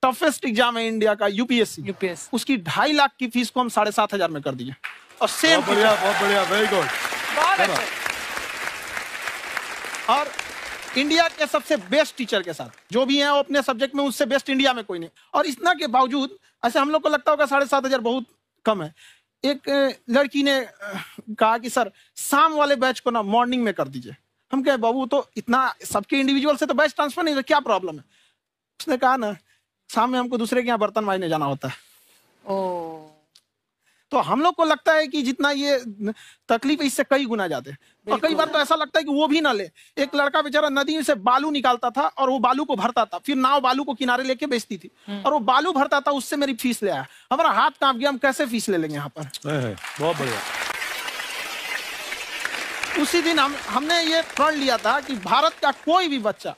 Toughest exam है India का, UPSC, उसकी 2.5 लाख की फीस को हम 7,500 में कर दिए। और सेम बहुत बढ़िया, वेरी गुड। और इंडिया के सबसे बेस्ट टीचर के साथ जो भी हैं वो अपने सब्जेक्ट में उससे बेस्ट इंडिया में कोई नहीं। और इतना के बावजूद ऐसे हम लोग को लगता होगा 7,500 बहुत कम है। एक लड़की ने कहा कि सर शाम वाले बैच को ना मॉर्निंग में कर दीजिए। हम कहे बाबू तो इतना सबके इंडिविजुअल से तो बैच ट्रांसफर नहीं, क्या प्रॉब्लम है? उसने कहा ना शाम में हमको दूसरे के यहाँ बर्तन मांजने जाना होता है। तो हम लोग को लगता है कि जितना ये तकलीफ इससे कई गुना ज्यादा है। और कई बार तो ऐसा लगता है कि वो भी ना ले। एक लड़का बेचारा नदी से बालू निकालता था और वो बालू को भरता था, फिर नाव बालू को किनारे लेके बेचती थी और वो बालू भरता था, उससे मेरी फीस ले आया। हमारा हाथ कांप गया, हम कैसे फीस ले लेंगे यहाँ पर। बहुत बढ़िया। उसी दिन हमने ये प्रण लिया था कि भारत का कोई भी बच्चा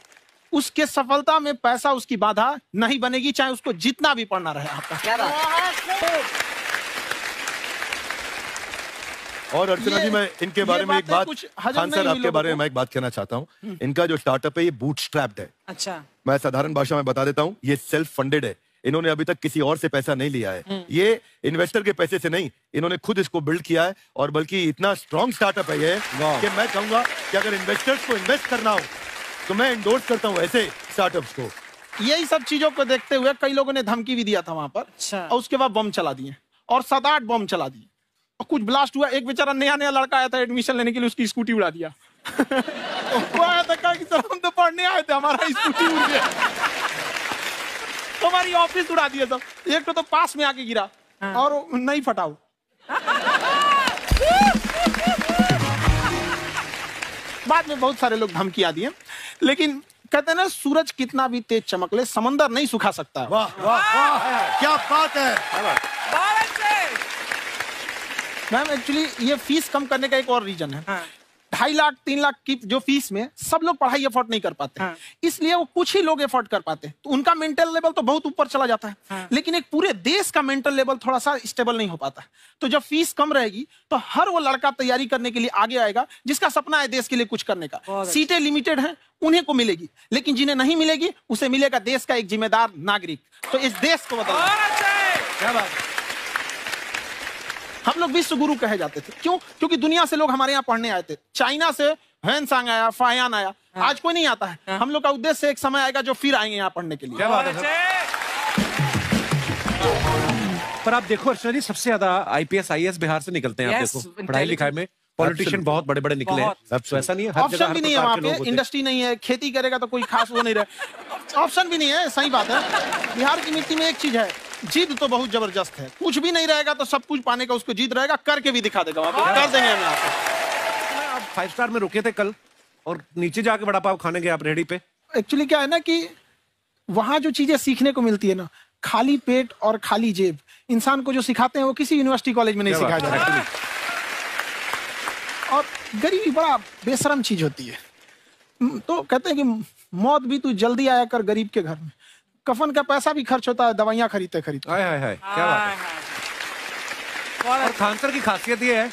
उसके सफलता में पैसा उसकी बाधा नहीं बनेगी, चाहे उसको जितना भी पढ़ना रहे आपका। और अर्चना जी मैं इनके बारे में एक बात, खान सर आपके बारे में मैं एक बात कहना चाहता हूँ। इनका जो स्टार्टअप है ये बूटस्ट्रैप्ड है। अच्छा, मैं साधारण भाषा में बता देता हूँ, ये सेल्फ फंडेड है। इन्होंने अभी तक किसी और से पैसा नहीं लिया है, ये इन्वेस्टर के पैसे से नहीं, इन्होंने खुद इसको बिल्ड किया है। और बल्कि इतना स्ट्रॉन्ग स्टार्टअप है ये कि मैं कहूंगा कि अगर इन्वेस्टर्स को इन्वेस्ट करना हो तो मैं एंडोर्स करता हूँ ऐसे स्टार्टअप्स को। यही सब चीजों को देखते हुए कई लोगों ने धमकी भी दिया था वहां पर। अच्छा। और उसके बाद बम चला दिए और 7-8 बम चला दिए और कुछ ब्लास्ट हुआ। एक बेचारा नया लड़का आया था एडमिशन लेने के लिए, उसकी स्कूटी उड़ा दिया। वो आया था कहा कि सर हम तो पढ़ने आए थे, हमारा स्कूटी उड़ गया। हमारी ऑफिस उड़ा दिया सब। एक तो पास में आके गिरा और नहीं फटा वो। बाद में बहुत सारे लोग धमकियां दिए, लेकिन कहते हैं ना सूरज कितना भी तेज चमक ले समंदर नहीं सुखा सकता। वाह वाह वाह, क्या बात है। मैम एक्चुअली ये फीस कम करने का एक और रीजन है। 2.5 लाख 3 लाख की जो फीस में सब लोग पढ़ाई एफोर्ड नहीं कर पाते। इसलिए वो कुछ ही लोग एफोर्ड कर पाते, तो उनका मेंटल लेवल तो बहुत ऊपर चला जाता है। लेकिन एक पूरे देश का मेंटल लेवल थोड़ा सा स्टेबल नहीं हो पाता। तो जब फीस कम रहेगी तो हर वो लड़का तैयारी करने के लिए आगे आएगा जिसका सपना है देश के लिए कुछ करने का। सीटें लिमिटेड हैं, उन्हें को मिलेगी, लेकिन जिन्हें नहीं मिलेगी उसे मिलेगा देश का एक जिम्मेदार नागरिक। तो इस देश को बदलना। क्या बात है। हम लोग विश्व गुरु कहे जाते थे, क्यों? क्योंकि दुनिया से लोग हमारे यहाँ पढ़ने आए थे। चाइना से ह्वेनसांग आया, फायान आया, आज कोई नहीं आता है। हम लोग का उद्देश्य एक समय आएगा जो फिर आएंगे यहाँ पढ़ने के लिए। क्या बात है। पर आप देखो अर्चना जी, सबसे ज्यादा आईपीएस आईएएस बिहार से निकलते हैं। आप देखो पढ़ाई लिखाई में पॉलिटिशियन बहुत बड़े बड़े निकले हैं। तो ऐसा नहीं है, हर जगह ऑप्शन भी नहीं है वहाँ पे, इंडस्ट्री नहीं है, खेती करेगा तो कोई खास वो नहीं रहे। ऑप्शन भी नहीं है, सही बात है। बिहार की मिट्टी में एक चीज है, जिद तो बहुत जबरदस्त है। कुछ भी नहीं रहेगा तो सब कुछ पाने का उसको जिद रहेगा, करके भी दिखा देगा। कर देंगे हमें आपको। आप 5 स्टार में रुके थे कल और नीचे जाके वड़ा पाव खाने गए आप रेहड़ी पे। एक्चुअली क्या है ना कि वहाँ जो चीजें सीखने को मिलती है ना, खाली पेट और खाली जेब इंसान को जो सिखाते हैं वो किसी यूनिवर्सिटी कॉलेज में नहीं सिखाया जाता। और गरीबी बड़ा बेशरम चीज होती है। तो कहते हैं कि मौत भी तू जल्दी आया कर गरीब के घर में। कफन का पैसा भी खर्च होता है दवाइयाँ खरीदते खरीदते। हाय हाय हाय, क्या बात है। और खान सर की खासियत ये है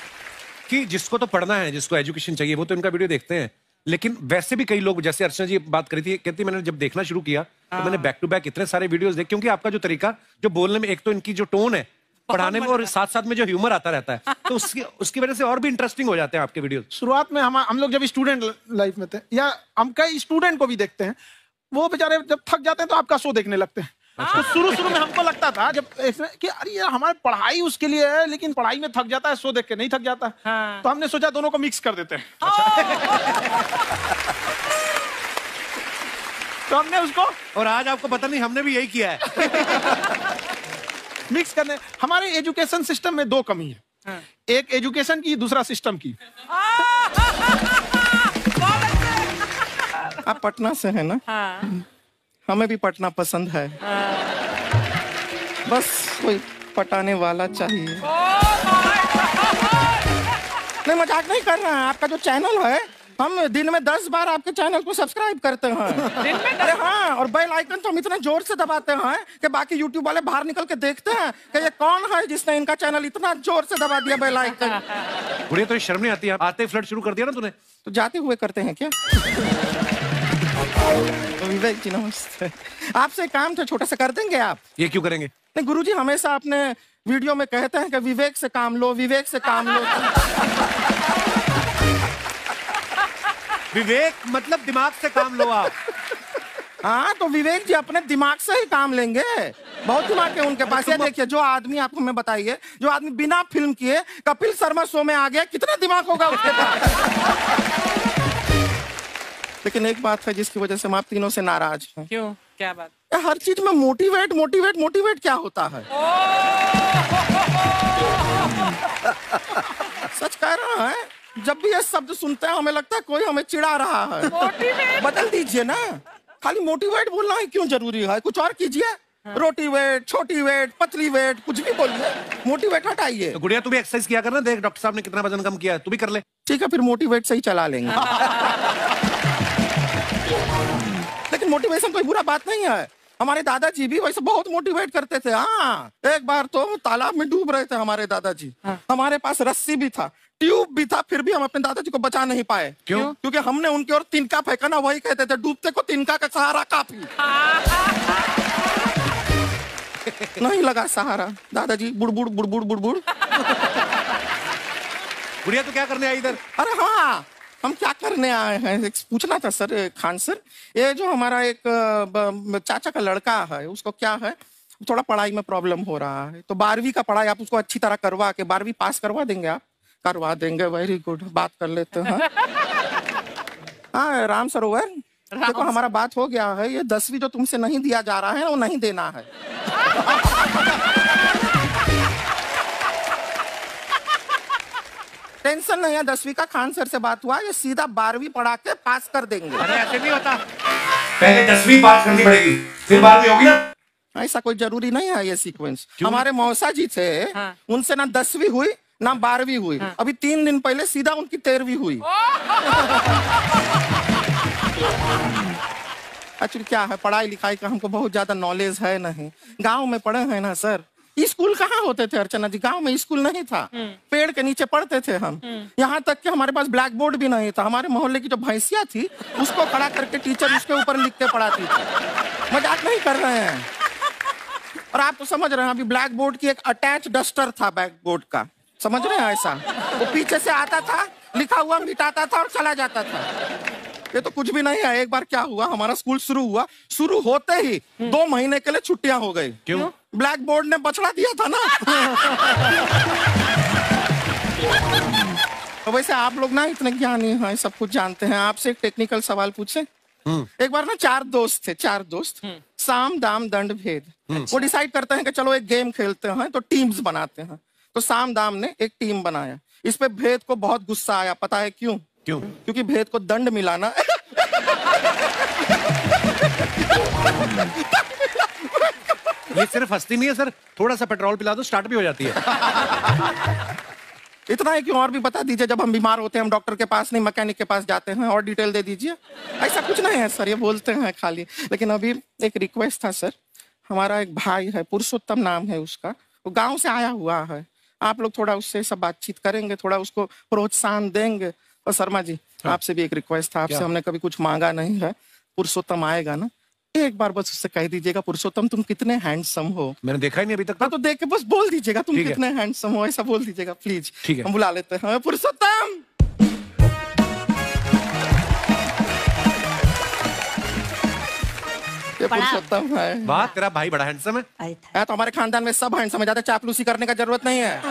कि जिसको तो पढ़ना है, जिसको एजुकेशन चाहिए, वो तो इनका वीडियो देखते हैं। लेकिन वैसे भी कई लोग, जैसे अर्चना जी बात करी थी, कहती मैंने जब देखना शुरू किया तो मैंने बैक टू बैक इतने सारे वीडियोस देखे, क्योंकि आपका जो तरीका जो बोलने में, एक तो इनकी जो टोन है पढ़ाने में और साथ साथ में जो ह्यूमर आता रहता है, तो उसकी वजह से और भी इंटरेस्टिंग हो जाते हैं आपके वीडियो। शुरुआत में हम लोग जब स्टूडेंट लाइफ में थे, या हम कई स्टूडेंट को भी देखते हैं, वो बेचारे जब थक जाते हैं तो आपका शो देखने लगते हैं। तो शुरू में हमको लगता था जब कि अरे यार हमारी पढ़ाई उसके लिए है, लेकिन पढ़ाई में थक जाता है, शो देख के नहीं थक जाता। तो हमने सोचा दोनों को मिक्स कर देते हैं। तो हमने उसको, और आज आपको पता नहीं हमने भी यही किया है। मिक्स करने। हमारे एजुकेशन सिस्टम में 2 कमी है, एक एजुकेशन की, दूसरा सिस्टम की। आप पटना से है ना? हमें भी पटना पसंद है। बस कोई पटाने वाला चाहिए। नहीं मजाक नहीं कर रहे हैं। आपका जो चैनल है, हम दिन में 10 बार आपके चैनल को सब्सक्राइब करते हैं। अरे हाँ, और बेल आइकन तो हम इतना जोर से दबाते हैं कि बाकी यूट्यूब वाले बाहर निकल के देखते हैं कि ये कौन है जिसने इनका चैनल इतना जोर से दबा दिया बेल आइकन। बुढ़िया तो शर्म नहीं आती, आते फ्लर्ट शुरू कर दिया ना तूने। तो जाते हुए करते हैं क्या? विवेक जी नमस्ते। आपसे काम था छोटा सा, कर देंगे आप? ये क्यों करेंगे? नहीं गुरुजी, हमेशा अपने वीडियो में कहते हैं कि विवेक से काम लो, विवेक से काम लो। विवेक मतलब दिमाग से काम लो आप। हाँ तो विवेक जी अपने दिमाग से ही काम लेंगे, बहुत दिमाग है उनके पास। ये देखिए, जो आदमी आपको मैं बताइए, जो आदमी बिना फिल्म किए कपिल शर्मा शो में आ गया, कितना दिमाग होगा उसके पास। लेकिन एक बात है जिसकी वजह से हम आप तीनों से नाराज हैं। क्यों, क्या बात? हर चीज में मोटिवेट मोटिवेट मोटिवेट क्या होता है? सच कह रहा है, जब भी ये शब्द सुनते हैं हमें लगता है कोई हमें चिढ़ा रहा है। बदल दीजिए ना, खाली मोटिवेट बोलना ही क्यों जरूरी है? कुछ और कीजिए। रोटी वेट, छोटी वेट, पतली वेट, कुछ भी बोलिए, मोटिवेट हटाइए। तो गुड़िया तू भी एक्सरसाइज किया करना, देख डॉक्टर साहब ने कितना वजन कम किया है, तू भी कर ले। ठीक है, फिर मोटिवेट से ही चला लेंगे। लेकिन मोटिवेशन कोई बुरा बात नहीं है। हमारे दादाजी भी वैसे बहुत मोटिवेट करते थे। हाँ, एक बार तो तालाब में डूब रहे थे हमारे दादाजी। हमारे पास रस्सी भी था, ट्यूब भी था, फिर भी हम अपने दादाजी को बचा नहीं पाए। क्यों? क्योंकि हमने उनकी ओर तिनका फेंका ना, वही कहते थे डूबते को तिनका का सहारा काफी। नहीं लगा सहारा, दादाजी बुड़बुड़ बुड़बुड़ बुड़बुड़। गुड़िया तू क्या करने आई इधर? अरे हाँ, हम क्या करने आए हैं एक पूछना था सर। खान सर, ये जो हमारा एक चाचा का लड़का है, उसको क्या है, थोड़ा पढ़ाई में प्रॉब्लम हो रहा है, तो 12वीं का पढ़ाई आप उसको अच्छी तरह करवा के 12वीं पास करवा देंगे आप? करवा देंगे, वेरी गुड, बात कर लेते हैं। हाँ राम सरोवर, देखो हमारा बात हो गया है, ये 10वीं जो तुमसे नहीं दिया जा रहा है वो नहीं देना है। टेंशन नहीं है, 10वीं का खान सर से बात हुआ, ये सीधा 12वीं पढ़ा के पास कर देंगे। अरे ऐसे नहीं होता, पहले 10वीं पास करनी पड़ेगी, फिर 12वीं होगी ना। ऐसा कोई जरूरी नहीं है ये सीक्वेंस। हमारे मौसा जी थे, उनसे ना 10वीं हुई ना 12वीं हुई, अभी 3 दिन पहले सीधा उनकी 13वीं हुई। एक्चुअली क्या है, पढ़ाई लिखाई का हमको बहुत ज्यादा नॉलेज है नहीं। गांव में पढ़े हैं ना सर। स्कूल कहाँ होते थे अर्चना जी, गांव में स्कूल नहीं था, पेड़ के नीचे पढ़ते थे हम। यहाँ तक कि हमारे पास ब्लैक बोर्ड भी नहीं था। हमारे मोहल्ले की जो भैंसिया थी उसको खड़ा करके टीचर उसके ऊपर लिख के पढ़ाती थी। मजाक नहीं कर रहे हैं। और आप तो समझ रहे हैं, अभी ब्लैक बोर्ड की एक अटैच डस्टर था बैक बोर्ड का, समझ रहे हैं ऐसा, वो पीछे से आता था, लिखा हुआ मिटाता था और चला जाता था। ये तो कुछ भी नहीं है। एक बार क्या हुआ, हमारा स्कूल शुरू हुआ, शुरू होते ही 2 महीने के लिए छुट्टियां हो गई। क्यों? ब्लैक बोर्ड ने बछड़ा दिया था ना। तो वैसे आप लोग ना इतने ज्ञानी हैं, सब कुछ जानते हैं। आपसे एक टेक्निकल सवाल पूछे। एक बार ना 4 दोस्त थे, 4 दोस्त, साम दाम दंड भेद। वो डिसाइड करते हैं कि चलो एक गेम खेलते हैं, तो टीम्स बनाते हैं। तो साम दाम ने एक टीम बनाया। इस पे भेद को बहुत गुस्सा आया, पता है क्यों? क्यों? क्योंकि भेद को दंड मिला ना। ये सिर्फ हंसती नहीं है सर, थोड़ा सा पेट्रोल पिला दो स्टार्ट भी हो जाती है। इतना है क्यों और भी बता दीजिए। जब हम बीमार होते हैं हम डॉक्टर के पास नहीं मैकेनिक के पास जाते हैं, और डिटेल दे दीजिए। ऐसा कुछ नहीं है सर, ये बोलते हैं खाली। लेकिन अभी एक रिक्वेस्ट था सर, हमारा एक भाई है, पुरुषोत्तम नाम है उसका, वो गांव से आया हुआ है। आप लोग थोड़ा उससे सब बातचीत करेंगे, थोड़ा उसको प्रोत्साहन देंगे। और शर्मा जी, आपसे भी एक रिक्वेस्ट था, आपसे हमने कभी कुछ मांगा नहीं है। पुरुषोत्तम आएगा ना, एक बार बस उससे कह दीजिएगा, पुरुषोत्तम तुम कितने हैंडसम हो। मैंने देखा ही नहीं अभी तक। तो देख के बस बोल दीजिएगा तुम कितने हैंडसम हो, ऐसा बोल दीजिएगा प्लीज। ठीक है, हम बुला लेते हैं पुरुषोत्तम। ये पुरुषोत्तम है। वाह, तेरा भाई बड़ा हैंडसम है। तो हमारे खानदान में सब हैंडसम है, ज्यादा चापलूसी करने का जरूरत नहीं है।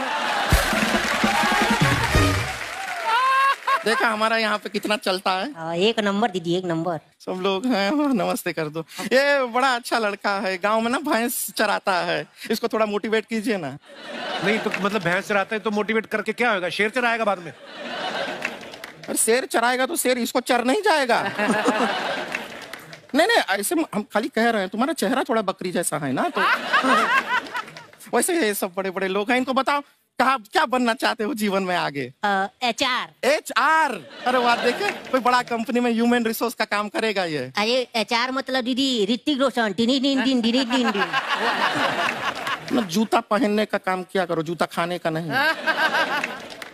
देखा हमारा यहाँ पे कितना चलता है। एक नंबर दीदी, एक नंबर। सब लोग हैं, नमस्ते कर दो। ये बड़ा अच्छा लड़का है, गांव में ना भैंस चराता है, इसको थोड़ा मोटिवेट कीजिए ना। नहीं तो मतलब भैंस चराता है तो मोटिवेट करके क्या होगा, शेर चराएगा बाद में? अरे शेर चराएगा तो शेर इसको चर नहीं जाएगा। नहीं नहीं, ऐसे हम खाली कह रहे हैं, तुम्हारा चेहरा थोड़ा बकरी जैसा है ना, तो वैसे ये सब बड़े बड़े लोग हैं। इनको बताओ क्या बनना चाहते हो जीवन में आगे? HR। HR? अरे वाह, देखे कोई बड़ा कंपनी में ह्यूमन रिसोर्स का काम करेगा ये। अरे HR मतलब दीदी ऋतिक रोशन। जूता पहनने का काम किया करो, जूता खाने का नहीं।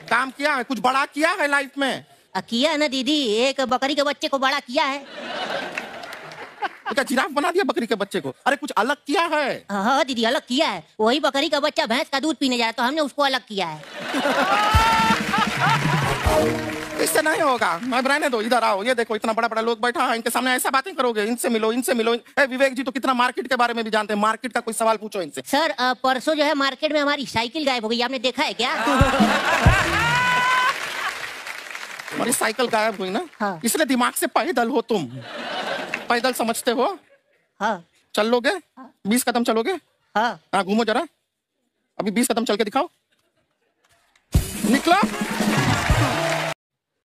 काम किया है, कुछ बड़ा किया है लाइफ में? किया है ना दीदी, एक बकरी के बच्चे को बड़ा किया है। क्या जिराफ बना दिया बकरी के बच्चे को? अरे कुछ अलग किया है। हाँ दीदी अलग किया है। वही बकरी का बच्चा भैंस का दूध पीने जा रहा है तो हमने उसको अलग किया है। इससे नहीं होगा। मैं रहने दो, इधर आओ। ये देखो इतना बड़ा बड़ा लोग बैठा है, इनके सामने ऐसा बातें करोगे? इनसे मिलो, इनसे मिलो। विवेक जी तो कितना मार्केट के बारे में भी जानते हैं। मार्केट का कोई सवाल पूछो इनसे। सर परसों जो है मार्केट में हमारी साइकिल गायब हो गई, आपने देखा है क्या? हमारी साइकिल गायब हुई ना? हाँ। इसलिए दिमाग से पैदल हो तुम। पैदल समझते हो? हाँ। चल लोगे? 20 कदम चलोगे? हाँ। घूमो जरा, अभी 20 कदम चल के दिखाओ। निकलो।